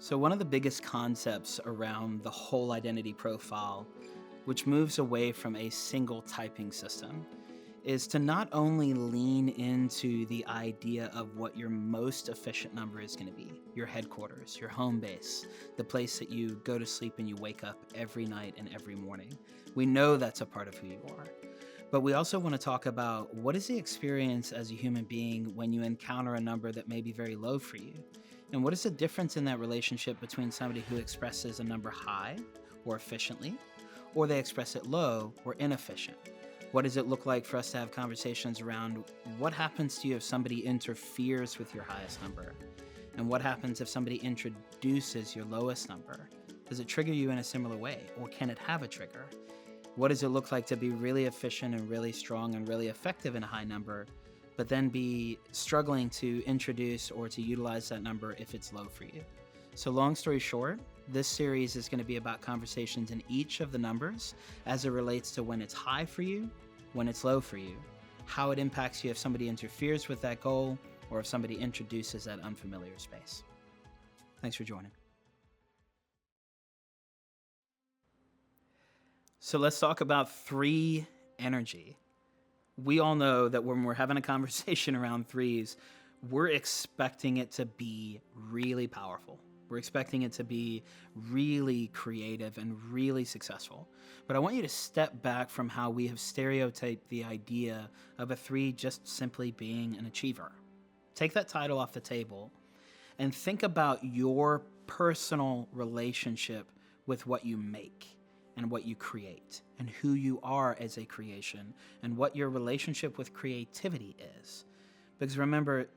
So one of the biggest concepts around the whole identity profile, which moves away from a single typing system, is to not only lean into the idea of what your most efficient number is going to be, your headquarters, your home base, the place that you go to sleep and you wake up every night and every morning. We know that's a part of who you are. But we also want to talk about what is the experience as a human being when you encounter a number that may be very low for you? And what is the difference in that relationship between somebody who expresses a number high or efficiently, or they express it low or inefficient? What does it look like for us to have conversations around what happens to you if somebody interferes with your highest number? And what happens if somebody introduces your lowest number? Does it trigger you in a similar way, or can it have a trigger? What does it look like to be really efficient and really strong and really effective in a high number, but then be struggling to introduce or to utilize that number if it's low for you? So long story short, this series is going to be about conversations in each of the numbers as it relates to when it's high for you, when it's low for you, how it impacts you if somebody interferes with that goal, or if somebody introduces that unfamiliar space. Thanks for joining. So let's talk about 3 energy. We all know that when we're having a conversation around 3s, we're expecting it to be really powerful. We're expecting it to be really creative and really successful. But I want you to step back from how we have stereotyped the idea of a 3 just simply being an achiever. Take that title off the table and think about your personal relationship with what you make and what you create, and who you are as a creation, and what your relationship with creativity is. Because remember,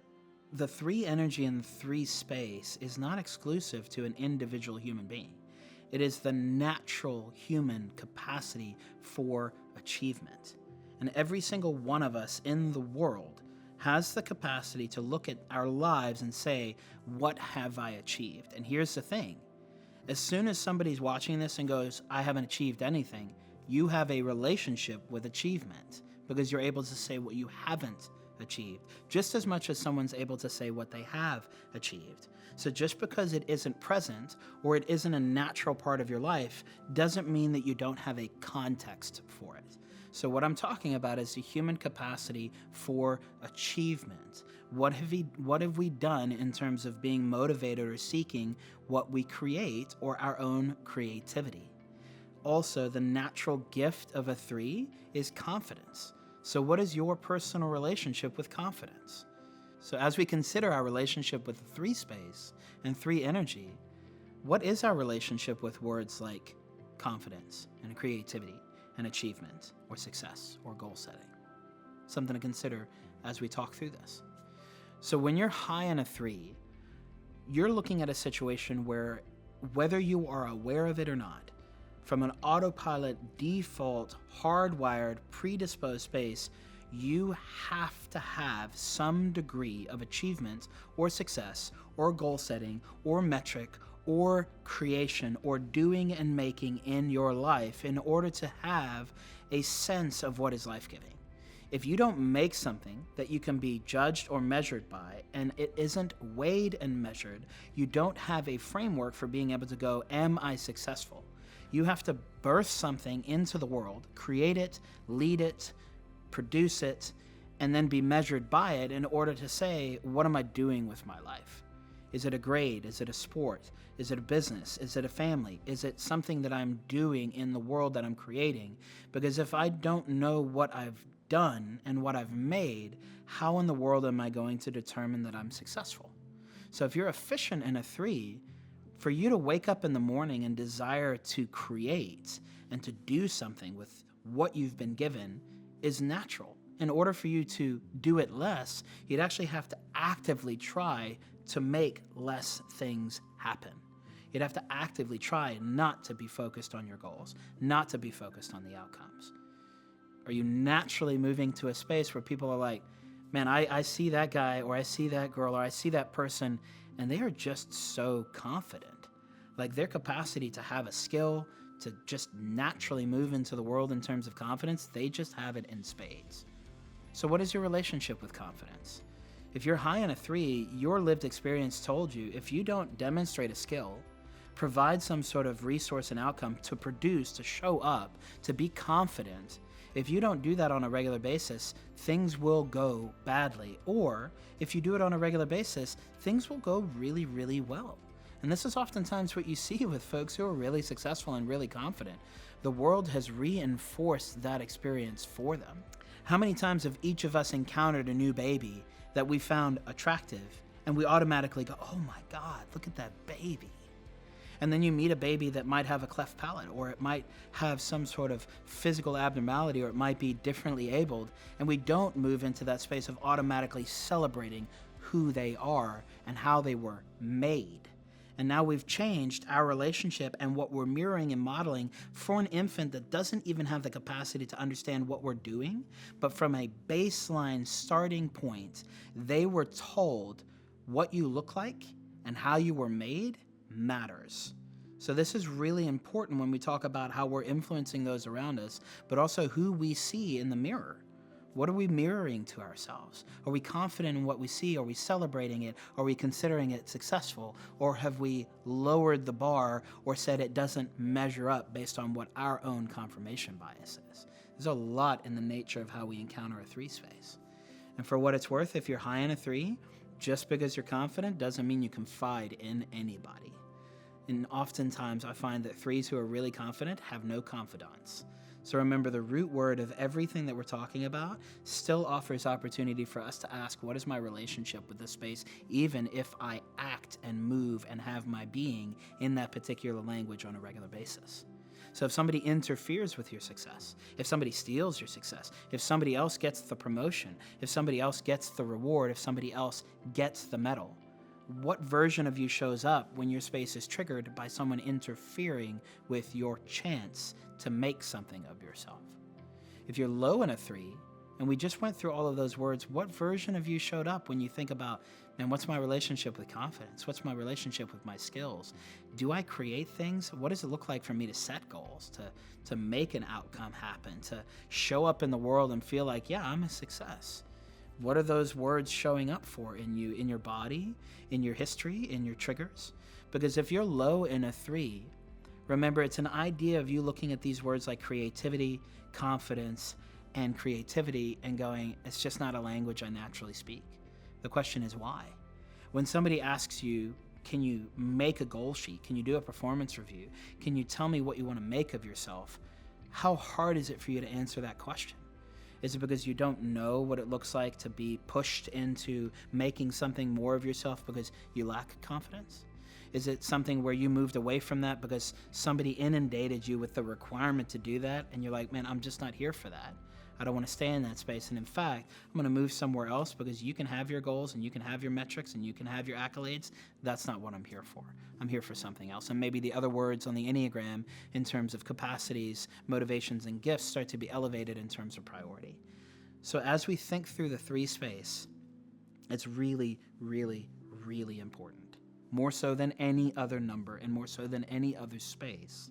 the 3 energy and 3 space is not exclusive to an individual human being. It is the natural human capacity for achievement. And every single one of us in the world has the capacity to look at our lives and say, what have I achieved? And here's the thing. As soon as somebody's watching this and goes, I haven't achieved anything, you have a relationship with achievement, because you're able to say what you haven't achieved, just as much as someone's able to say what they have achieved. So just because it isn't present or it isn't a natural part of your life doesn't mean that you don't have a context for it. So what I'm talking about is the human capacity for achievement. What have we done in terms of being motivated or seeking what we create, or our own creativity? Also, the natural gift of a 3 is confidence. So what is your personal relationship with confidence? So as we consider our relationship with the 3 space and 3 energy, what is our relationship with words like confidence and creativity and achievement or success or goal setting? Something to consider as we talk through this. So when you're high in a 3, you're looking at a situation where, whether you are aware of it or not, from an autopilot, default, hardwired, predisposed space, you have to have some degree of achievement or success or goal setting or metric or creation or doing and making in your life in order to have a sense of what is life-giving. If you don't make something that you can be judged or measured by, and it isn't weighed and measured, you don't have a framework for being able to go, am I successful? You have to birth something into the world, create it, lead it, produce it, and then be measured by it in order to say, what am I doing with my life? Is it a grade? Is it a sport? Is it a business? Is it a family? Is it something that I'm doing in the world that I'm creating? Because if I don't know what I've done and what I've made, how in the world am I going to determine that I'm successful? So if you're efficient in a 3, for you to wake up in the morning and desire to create and to do something with what you've been given is natural. In order for you to do it less, you'd actually have to actively try to make less things happen. You'd have to actively try not to be focused on your goals, not to be focused on the outcomes. Are you naturally moving to a space where people are like, man, I see that guy, or I see that girl, or I see that person, and they are just so confident. Like, their capacity to have a skill, to just naturally move into the world in terms of confidence, they just have it in spades. So what is your relationship with confidence? If you're high on a 3, your lived experience told you if you don't demonstrate a skill, provide some sort of resource and outcome to produce, to show up, to be confident, if you don't do that on a regular basis, things will go badly. Or if you do it on a regular basis, things will go really, really well. And this is oftentimes what you see with folks who are really successful and really confident. The world has reinforced that experience for them. How many times have each of us encountered a new baby that we found attractive and we automatically go, oh my God, look at that baby. And then you meet a baby that might have a cleft palate, or it might have some sort of physical abnormality, or it might be differently abled, and we don't move into that space of automatically celebrating who they are and how they were made. And now we've changed our relationship and what we're mirroring and modeling for an infant that doesn't even have the capacity to understand what we're doing, but from a baseline starting point, they were told what you look like and how you were made matters. So this is really important when we talk about how we're influencing those around us, but also who we see in the mirror. What are we mirroring to ourselves? Are we confident in what we see? Are we celebrating it? Are we considering it successful? Or have we lowered the bar or said it doesn't measure up based on what our own confirmation bias is? There's a lot in the nature of how we encounter a 3 space. And for what it's worth, if you're high in a 3, just because you're confident doesn't mean you confide in anybody. And oftentimes I find that 3s who are really confident have no confidants. So remember, the root word of everything that we're talking about still offers opportunity for us to ask, what is my relationship with this space, even if I act and move and have my being in that particular language on a regular basis. So if somebody interferes with your success, if somebody steals your success, if somebody else gets the promotion, if somebody else gets the reward, if somebody else gets the medal, what version of you shows up when your space is triggered by someone interfering with your chance to make something of yourself? If you're low in a 3, and we just went through all of those words, what version of you showed up when you think about, man, what's my relationship with confidence? What's my relationship with my skills? Do I create things? What does it look like for me to set goals, to make an outcome happen, to show up in the world and feel like, yeah, I'm a success? What are those words showing up for in you, in your body, in your history, in your triggers? Because if you're low in a 3, remember, it's an idea of you looking at these words like creativity, confidence, and creativity and going, it's just not a language I naturally speak. The question is why? When somebody asks you, can you make a goal sheet? Can you do a performance review? Can you tell me what you want to make of yourself? How hard is it for you to answer that question? Is it because you don't know what it looks like to be pushed into making something more of yourself because you lack confidence? Is it something where you moved away from that because somebody inundated you with the requirement to do that and you're like, man, I'm just not here for that. I don't want to stay in that space. And in fact, I'm going to move somewhere else because you can have your goals and you can have your metrics and you can have your accolades. That's not what I'm here for. I'm here for something else. And maybe the other words on the Enneagram in terms of capacities, motivations, and gifts start to be elevated in terms of priority. So as we think through the 3 space, it's really, really, really important, more so than any other number and more so than any other space,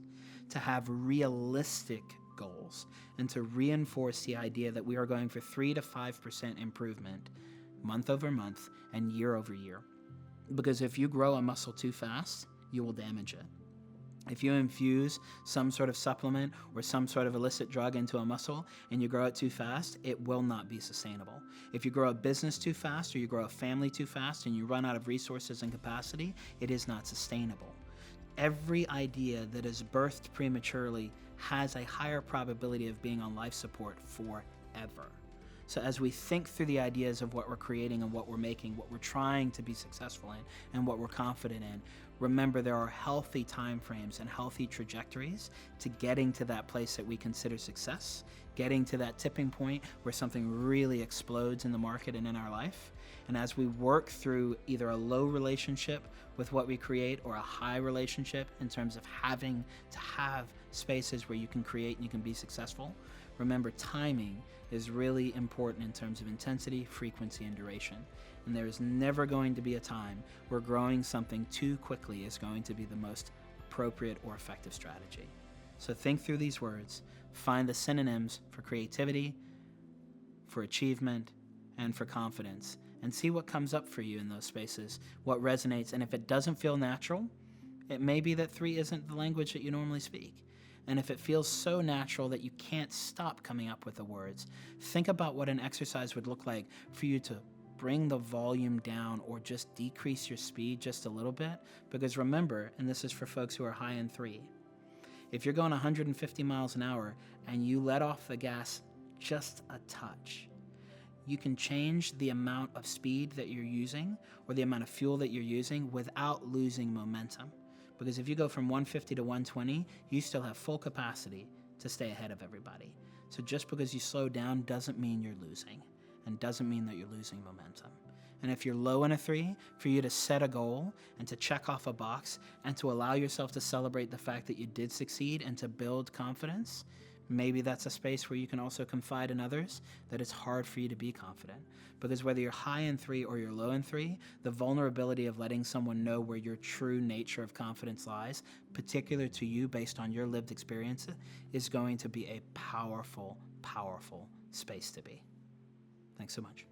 to have realistic goals and to reinforce the idea that we are going for 3 to 5% improvement month over month and year over year. Because if you grow a muscle too fast, you will damage it. If you infuse some sort of supplement or some sort of illicit drug into a muscle and you grow it too fast, it will not be sustainable. If you grow a business too fast or you grow a family too fast and you run out of resources and capacity, it is not sustainable. Every idea that is birthed prematurely has a higher probability of being on life support forever. So as we think through the ideas of what we're creating and what we're making, what we're trying to be successful in and what we're confident in, remember there are healthy time frames and healthy trajectories to getting to that place that we consider success, getting to that tipping point where something really explodes in the market and in our life. And as we work through either a low relationship with what we create or a high relationship in terms of having to have spaces where you can create and you can be successful, remember timing is really important in terms of intensity, frequency, and duration. And there is never going to be a time where growing something too quickly is going to be the most appropriate or effective strategy. So think through these words, find the synonyms for creativity, for achievement, and for confidence, and see what comes up for you in those spaces, what resonates. And if it doesn't feel natural, it may be that 3 isn't the language that you normally speak. And if it feels so natural that you can't stop coming up with the words, think about what an exercise would look like for you to bring the volume down or just decrease your speed just a little bit. Because remember, and this is for folks who are high in 3, if you're going 150 miles an hour and you let off the gas just a touch, you can change the amount of speed that you're using or the amount of fuel that you're using without losing momentum. Because if you go from 150 to 120, you still have full capacity to stay ahead of everybody. So just because you slow down doesn't mean you're losing, and doesn't mean that you're losing momentum. And if you're low in a 3, for you to set a goal and to check off a box and to allow yourself to celebrate the fact that you did succeed and to build confidence, maybe that's a space where you can also confide in others that it's hard for you to be confident. Because whether you're high in 3 or you're low in 3, the vulnerability of letting someone know where your true nature of confidence lies, particular to you based on your lived experience, is going to be a powerful, powerful space to be. Thanks so much.